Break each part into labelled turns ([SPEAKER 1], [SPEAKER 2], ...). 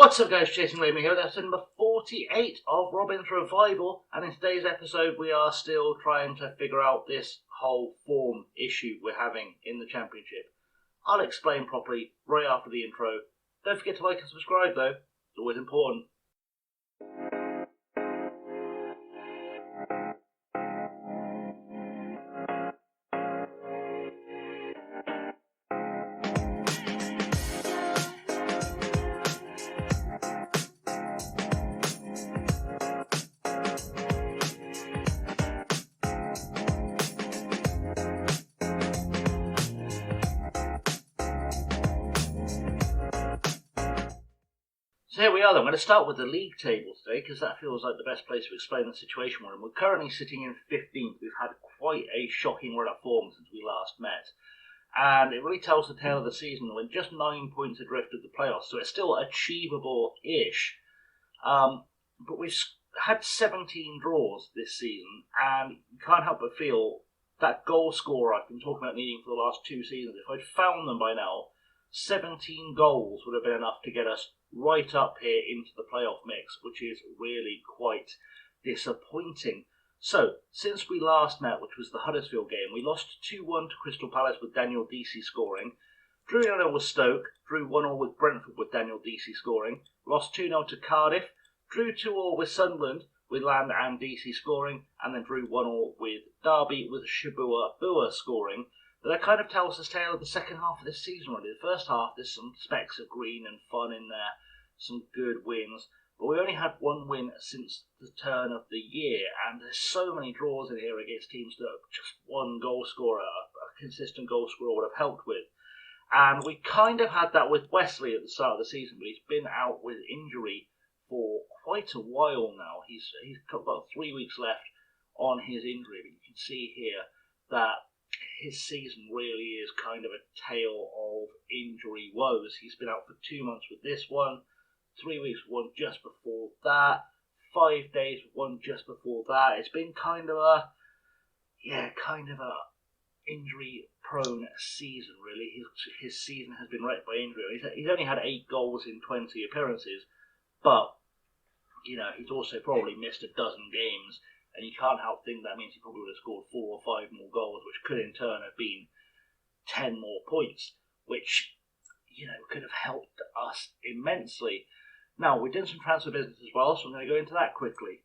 [SPEAKER 1] What's up guys, Jason Raymond here, that's number 48 of Robin's Revival, and in today's episode we are still trying to figure out this whole form issue we're having in the Championship. I'll explain properly right after the intro. Don't forget to like and subscribe though, it's always important. So here we are then. I'm going to start with the league table today because that feels like the best place to explain the situation we're in. We're currently sitting in 15th. We've had quite a shocking run of form since we last met. And it really tells the tale of the season. We're just 9 points adrift of the playoffs, so it's still achievable-ish. But we've had 17 draws this season, and you can't help but feel that goal scorer I've been talking about needing for the last 2 seasons. If I'd found them by now, 17 goals would have been enough to get us right up here into the playoff mix, which is really quite disappointing. So, since we last met, which was the Huddersfield game, we lost 2-1 to Crystal Palace with Daniel Deasy scoring, drew 0-0 with Stoke, drew 1-1 with Brentford with Daniel Deasy scoring, lost 2-0 to Cardiff, drew 2-2 with Sunderland with Land and Deasy scoring, and then drew 1-1 with Derby with Shabua Bua scoring. But that kind of tells us the tale of the second half of this season, really. The first half, there's some specks of green and fun in there, some good wins. But we only had 1 win since the turn of the year, and there's so many draws in here against teams that just one goal scorer, a consistent goal scorer would have helped with. And we kind of had that with Wesley at the start of the season, but he's been out with injury for quite a while now. He's got about 3 weeks left on his injury, but you can see here that his season really is kind of a tale of injury woes. He's been out for 2 months with this one, 3 weeks with one just before that, 5 days with one just before that. It's been kind of a injury-prone season, really. His season has been wrecked by injury. He's only had 8 goals in 20 appearances, but he's also probably missed a dozen games. And you can't help think that means he probably would have scored 4 or 5 more goals, which could in turn have been 10 more points, which, could have helped us immensely. Now, we've done some transfer business as well, so I'm going to go into that quickly.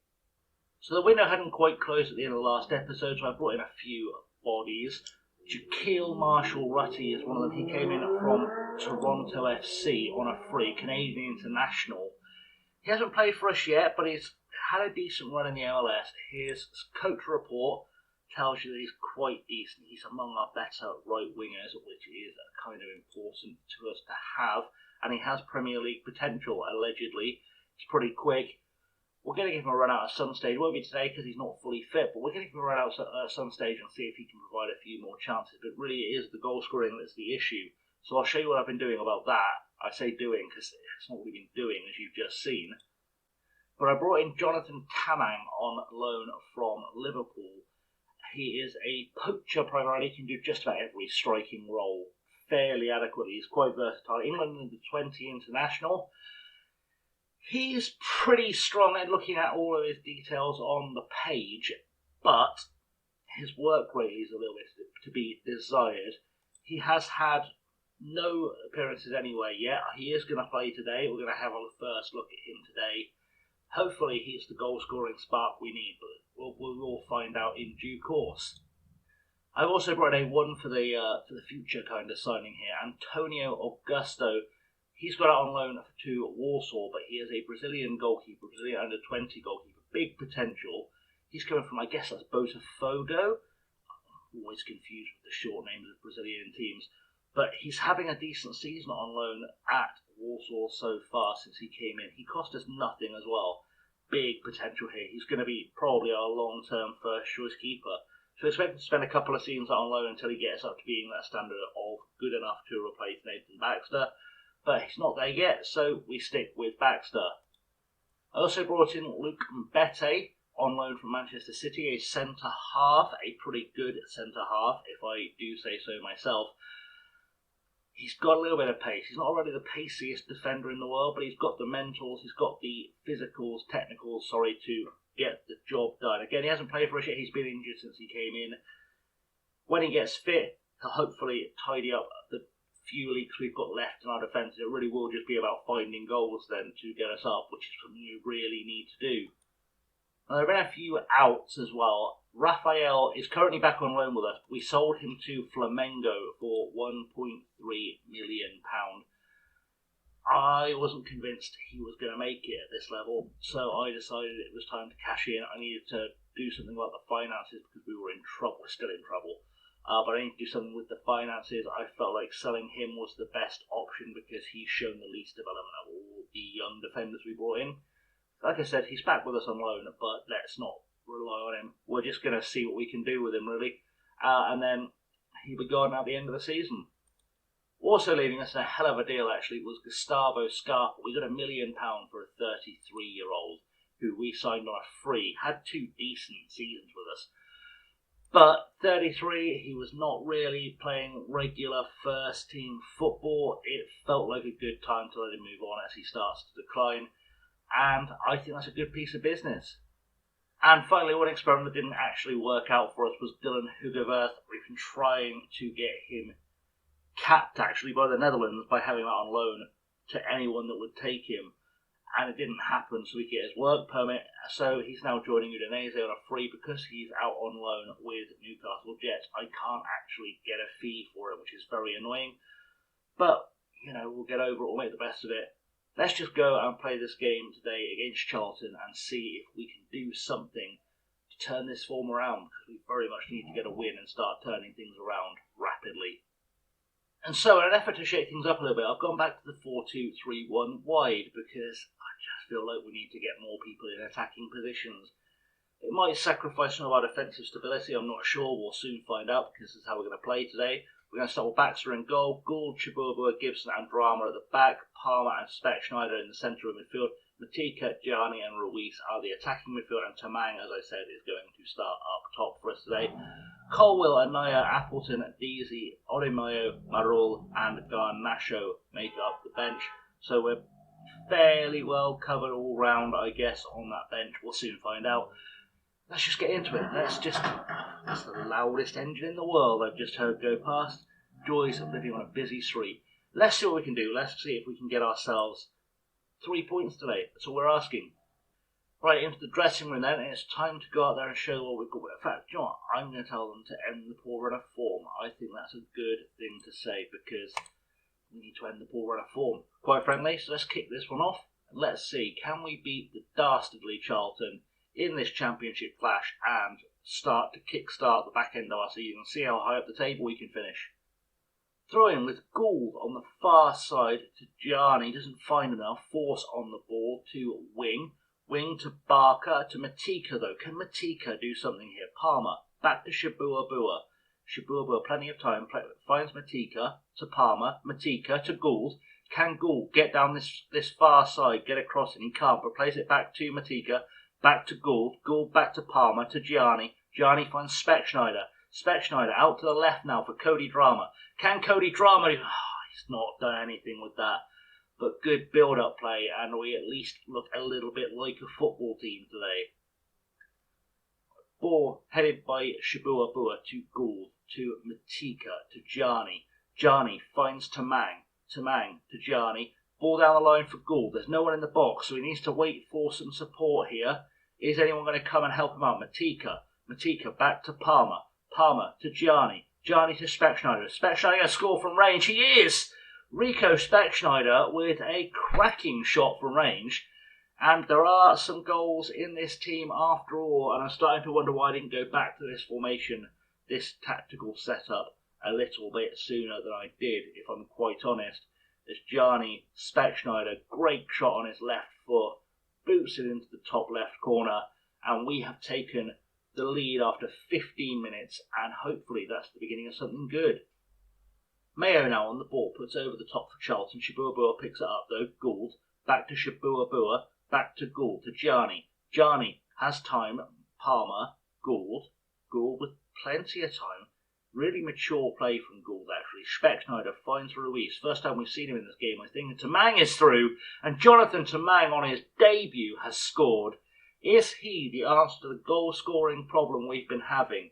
[SPEAKER 1] So the window hadn't quite closed at the end of the last episode, so I brought in a few bodies. Jaquil Marshall-Rutty is one of them. He came in from Toronto FC on a free, Canadian international. He hasn't played for us yet, but he's had a decent run in the MLS. His coach report tells you that he's quite decent. He's among our better right wingers, which is kind of important to us to have. And he has Premier League potential, allegedly. He's pretty quick. We're going to give him a run out at some stage. It won't be today because he's not fully fit, but we're going to give him a run out at some stage and see if he can provide a few more chances. But really it is the goal scoring that's the issue. So I'll show you what I've been doing about that. I say doing because it's not what we've been doing, as you've just seen. But I brought in Jonathan Tamang on loan from Liverpool. He is a poacher primarily. He can do just about every striking role fairly adequately. He's quite versatile. England under 20 international. He's pretty strong at looking at all of his details on the page, but his work rate is a little bit to be desired. He has had no appearances anyway yet. He is going to play today. We're going to have a first look at him today. Hopefully he's the goal-scoring spark we need, but we'll find out in due course. I've also brought a one for the future kind of signing here. Antonio Augusto. He's got out on loan to Warsaw, but he is a Brazilian goalkeeper, Brazilian under-20 goalkeeper. Big potential. He's coming from, I guess that's Botafogo. I'm always confused with the short names of Brazilian teams. But he's having a decent season on loan at Warsaw so far since he came in. He cost us nothing as well. Big potential here. He's going to be probably our long-term first-choice keeper. So expect him to spend a couple of seasons on loan until he gets up to being that standard of good enough to replace Nathan Baxter. But he's not there yet, so we stick with Baxter. I also brought in Luke Mbete on loan from Manchester City, a centre-half, a pretty good centre-half, if I do say so myself. He's got a little bit of pace. He's not already the paciest defender in the world, but he's got the mentals, he's got the technicals, to get the job done. Again, he hasn't played for us yet. He's been injured since he came in. When he gets fit, he'll hopefully tidy up the few leaks we've got left in our defence. It really will just be about finding goals then to get us up, which is something you really need to do. Now, there have been a few outs as well. Raphael is currently back on loan with us. We sold him to Flamengo for £1.3 million. I wasn't convinced he was going to make it at this level, so I decided it was time to cash in. I needed to do something about the finances because we were in trouble. We're still in trouble. But I need to do something with the finances. I felt like selling him was the best option because he's shown the least development of all the young defenders we brought in. Like I said, he's back with us on loan, but let's not rely on him. We're just going to see what we can do with him, really. And then he'll be gone at the end of the season. Also leaving us in a hell of a deal, actually, was Gustavo Scarpa. We got £1 million for a 33-year-old who we signed on a free. Had 2 decent seasons with us. But 33, he was not really playing regular first-team football. It felt like a good time to let him move on as he starts to decline. And I think that's a good piece of business. And finally, one experiment that didn't actually work out for us was Dylan Hugoverth. We've been trying to get him capped, actually, by the Netherlands by having him out on loan to anyone that would take him. And it didn't happen, so we get his work permit. So he's now joining Udinese on a free because he's out on loan with Newcastle Jets. I can't actually get a fee for it, which is very annoying. But, we'll get over it, we'll make the best of it. Let's just go and play this game today against Charlton and see if we can do something to turn this form around, because we very much need to get a win and start turning things around rapidly. And so, in an effort to shake things up a little bit, I've gone back to the 4-2-3-1 wide because I just feel like we need to get more people in attacking positions. It might sacrifice some of our defensive stability, I'm not sure. We'll soon find out because this is how we're going to play today. We're going to start with Baxter in goal, Gould, Chibubua, Gibson and Drama at the back, Palmer and Speckschneider in the centre of midfield, Matika, Gianni and Ruiz are the attacking midfield, and Tamang, as I said, is going to start up top for us today. Colwill, Anaya, Appleton, Deasy, Odimayo, Marul and Garnacho make up the bench. So we're fairly well covered all round, I guess, on that bench. We'll soon find out. Let's just get into it. That's the loudest engine in the world I've just heard go past. Joys of living on a busy street. Let's see what we can do. Let's see if we can get ourselves 3 points today. That's all we're asking. Right, into the dressing room then, and it's time to go out there and show what we've got. In fact, you know what? I'm going to tell them to end the poor run of form. I think that's a good thing to say because we need to end the poor run of form. Quite frankly, so let's kick this one off. And let's see, can we beat the dastardly Charlton in this championship clash and start to kickstart the back end of our season, see how high up the table we can finish. Throw in with Gould on the far side to Gianni, doesn't find enough, force on the ball to Wing to Barker, to Matika though, can Matika do something here? Palmer, back to Shibua, plenty of time, finds Matika to Palmer, Matika to Gould, can Gould get down this far side, get across, and he can't, but plays it back to Matika, back to Gould back to Palmer, to Gianni finds Speckschneider out to the left now for Cody Drama. Can Cody Drama do... he's not done anything with that. But good build-up play, and we at least look a little bit like a football team today. Ball headed by Shibua to Gould, to Matika, to Gianni. Gianni finds Tamang to Gianni. Ball down the line for Gould. There's no one in the box, so he needs to wait for some support here. Is anyone going to come and help him out? Matika back to Palmer to Gianni to Speckschneider. Speckschneider going to score from range. He is! Rico Speckschneider with a cracking shot from range. And there are some goals in this team after all, and I'm starting to wonder why I didn't go back to this formation, this tactical setup, a little bit sooner than I did, if I'm quite honest. There's Gianni Speckschneider, great shot on his left foot, boots it into the top left corner, and we have taken the lead after 15 minutes, and hopefully that's the beginning of something good. Mayo now on the ball, puts over the top for Charlton. Shibua picks it up though. Gould, back to Shibua, back to Gould, to Gianni. Gianni has time. Palmer, Gould with plenty of time. Really mature play from Gould, actually. Speckschneider finds Ruiz. First time we've seen him in this game, I think. And Tamang is through, and Jonathan Tamang on his debut has scored. Is he the answer to the goal-scoring problem we've been having?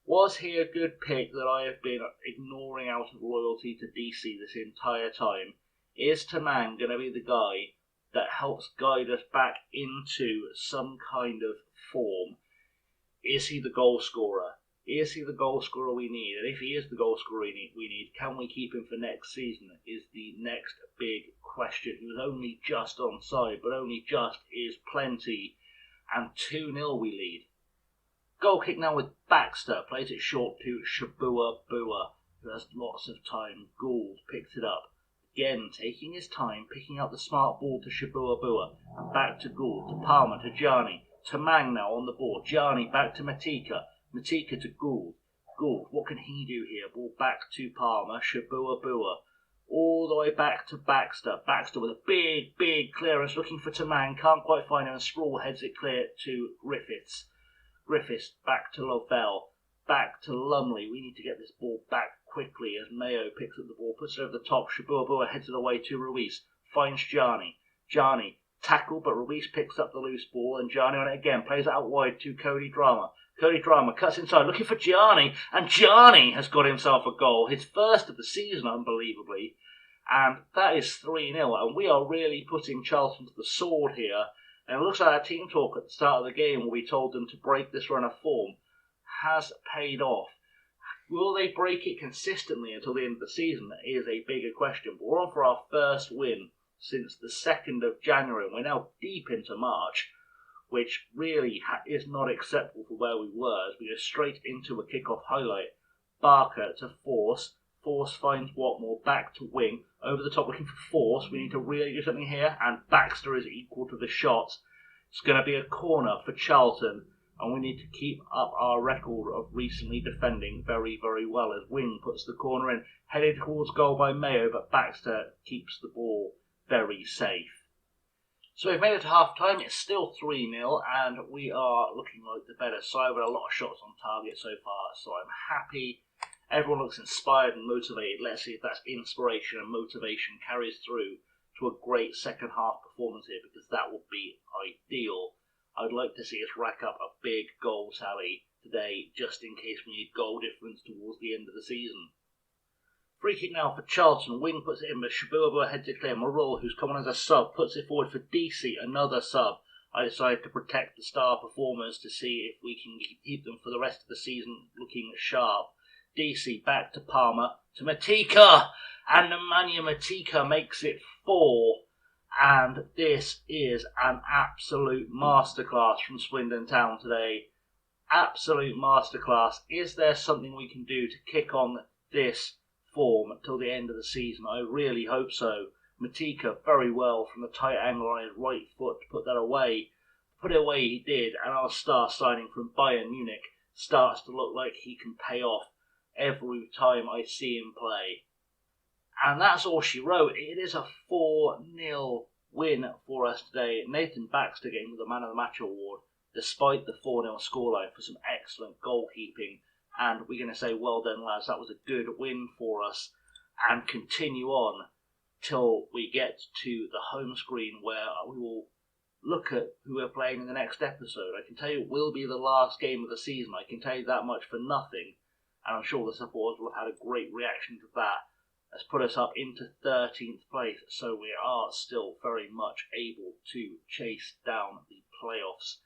[SPEAKER 1] Was he a good pick that I have been ignoring out of loyalty to DC this entire time? Is Tamang going to be the guy that helps guide us back into some kind of form? Is he the goal scorer? Is he the goal scorer we need? And if he is the goal scorer we need, can we keep him for next season? Is the next big question. He was only just onside, but only just is plenty. And 2-0 we lead. Goal kick now with Baxter. Plays it short to Shabua Bua, who has lots of time. Gould picks it up. Again, taking his time, picking up the smart ball to Shabua Bua. And back to Gould, to Palmer, to Gianni. Tamang now on the board. Gianni back to Matika. Matika to Gould. Gould, what can he do here? Ball back to Palmer. Shabua Bua. All the way back to Baxter. Baxter with a big clearance looking for Tamang. Can't quite find him, and Sproul heads it clear to Griffiths. Griffiths back to Lovell. Back to Lumley. We need to get this ball back quickly as Mayo picks up the ball. Puts it over the top. Shabua Bua heads it away to Ruiz. Finds Gianni. Gianni tackle, but Ruiz picks up the loose ball, and Gianni on it again. Plays it out wide to Cody Drama. Cody Drama cuts inside, looking for Gianni, and Gianni has got himself a goal. His first of the season, unbelievably. And that is 3-0, and we are really putting Charlton to the sword here. And it looks like our team talk at the start of the game, where we told them to break this run of form, has paid off. Will they break it consistently until the end of the season? That is a bigger question. But we're on for our first win since the 2nd of January, and we're now deep into March, which really is not acceptable for where we were, as we go straight into a kick-off highlight. Barker to Force. Force finds Watmore back to wing. Over the top looking for Force. We need to really do something here, and Baxter is equal to the shot. It's going to be a corner for Charlton, and we need to keep up our record of recently defending very well, as Wing puts the corner in. Headed towards goal by Mayo, but Baxter keeps the ball very safe. So we've made it to half-time. It's still 3-0, and we are looking like the better side with a lot of shots on target so far, so I'm happy. Everyone looks inspired and motivated. Let's see if that's inspiration and motivation carries through to a great second half performance here, because that would be ideal. I'd like to see us rack up a big goal tally today, just in case we need goal difference towards the end of the season. Free kick now for Charlton. Wing puts it in, but Shabua heads it clear. Morrell, who's come on as a sub, puts it forward for DC, another sub. I decided to protect the star performers to see if we can keep them for the rest of the season looking sharp. DC back to Palmer, to Matika, and Nemanja Matika makes it 4. And this is an absolute masterclass from Swindon Town today. Absolute masterclass. Is there something we can do to kick on this form until the end of the season? I really hope so. Matika very well from the tight angle on his right foot to put that away. Put it away he did, and our star signing from Bayern Munich starts to look like he can pay off every time I see him play. And that's all she wrote. It is a 4-0 win for us today. Nathan Baxter getting the Man of the Match award, despite the 4-0 scoreline, for some excellent goalkeeping. And we're going to say, well done, lads. That was a good win for us. And continue on till we get to the home screen, where we will look at who we're playing in the next episode. I can tell you it will be the last game of the season. I can tell you that much for nothing. And I'm sure the supporters will have had a great reaction to that. Has put us up into 13th place, so we are still very much able to chase down the playoffs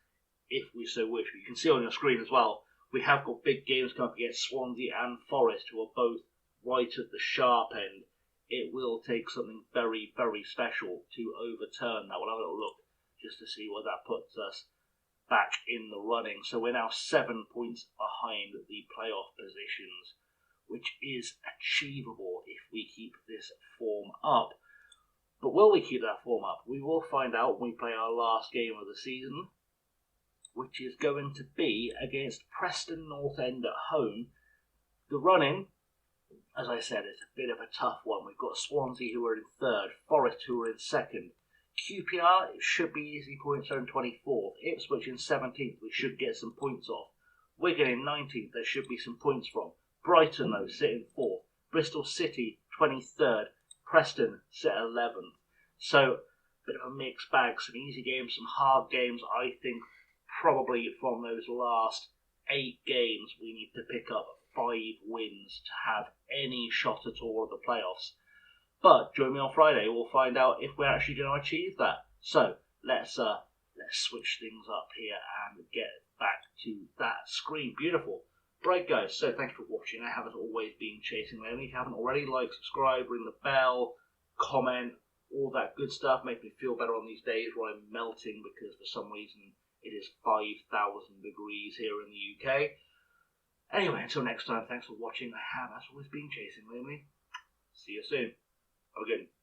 [SPEAKER 1] if we so wish. You can see on your screen as well, we have got big games coming up against Swansea and Forest, who are both right at the sharp end. It will take something very special to overturn that. We'll have a little look just to see where that puts us back in the running. So we're now 7 points behind the playoff positions, which is achievable if we keep this form up. But will we keep that form up? We will find out when we play our last game of the season, which is going to be against Preston North End at home. The running, as I said, is a bit of a tough one. We've got Swansea, who are in 3rd, Forest, who are in 2nd. QPR, it should be easy points, are in 24th. Ipswich in 17th, we should get some points off. Wigan in 19th, there should be some points from. Brighton, though, sit in 4th. Bristol City, 23rd. Preston sit 11th. So, bit of a mixed bag. Some easy games, some hard games. I think probably from those last 8 games, we need to pick up 5 wins to have any shot at all at the playoffs. But join me on Friday. We'll find out if we're actually going to achieve that. So let's switch things up here and get back to that screen. Beautiful. Right, guys. So thanks for watching. I haven't always been chasing Leonie. If you haven't already, like, subscribe, ring the bell, comment, all that good stuff. Make me feel better on these days where I'm melting because for some reason it is 5,000 degrees here in the UK. Anyway, until next time, thanks for watching. I have, as always, been chasing Leonie. See you soon. Have a good one.